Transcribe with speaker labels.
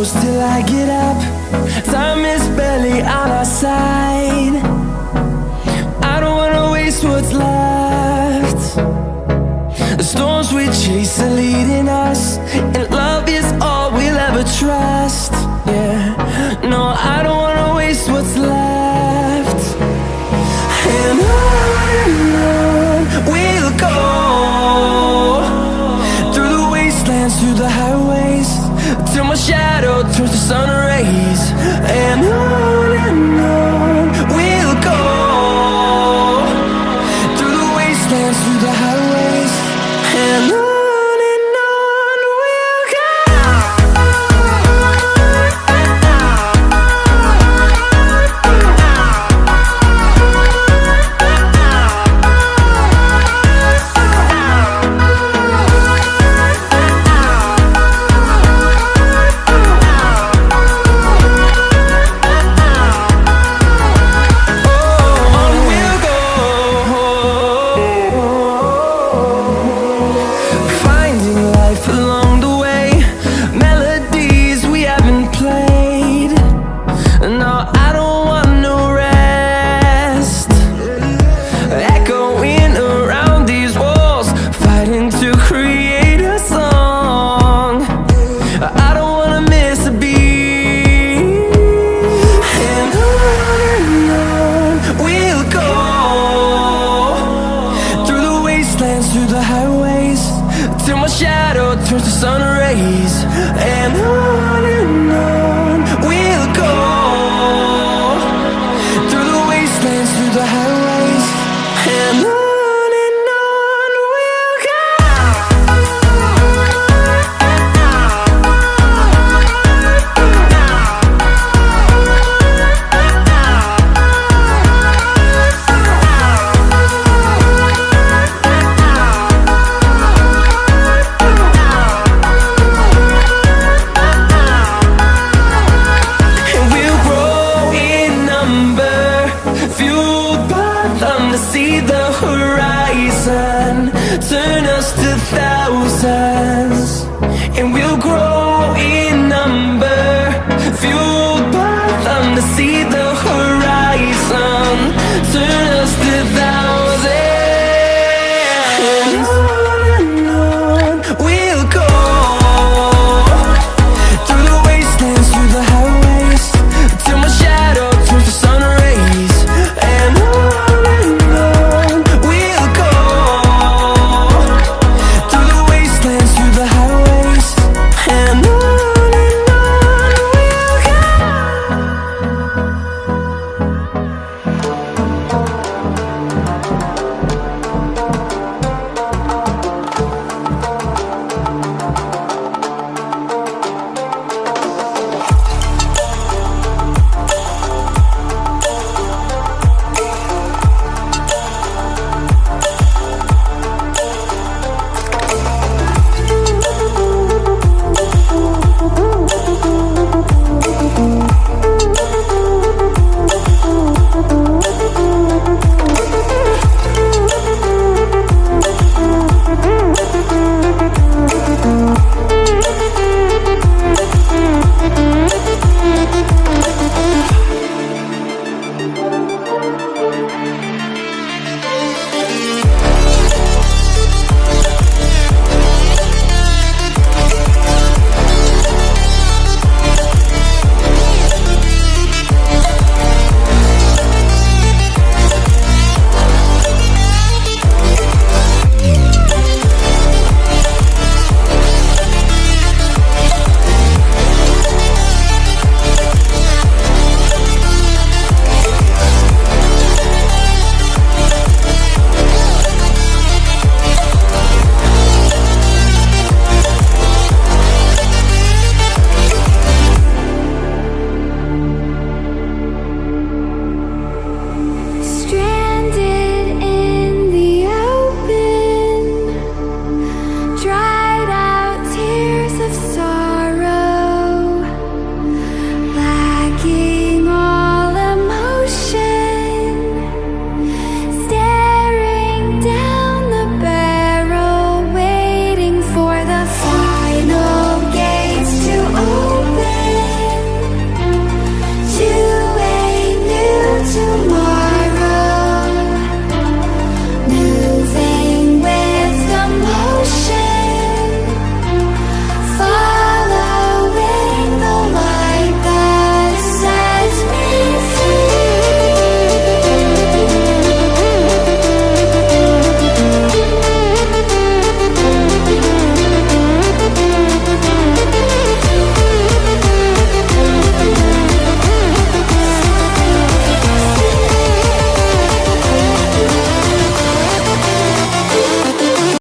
Speaker 1: close till I get up. Time is barely on our side. I don't wanna waste what's left. The storms we chase are leading us, and love is all we'll ever trust. Yeah, no, I don't wanna waste what's left. And on we'll go, through the wastelands, through the highways, till my shadow turns to sun rays. And on we'll go, through the wastelands, through the highways, and on. Turn us to thousands, and we'll grow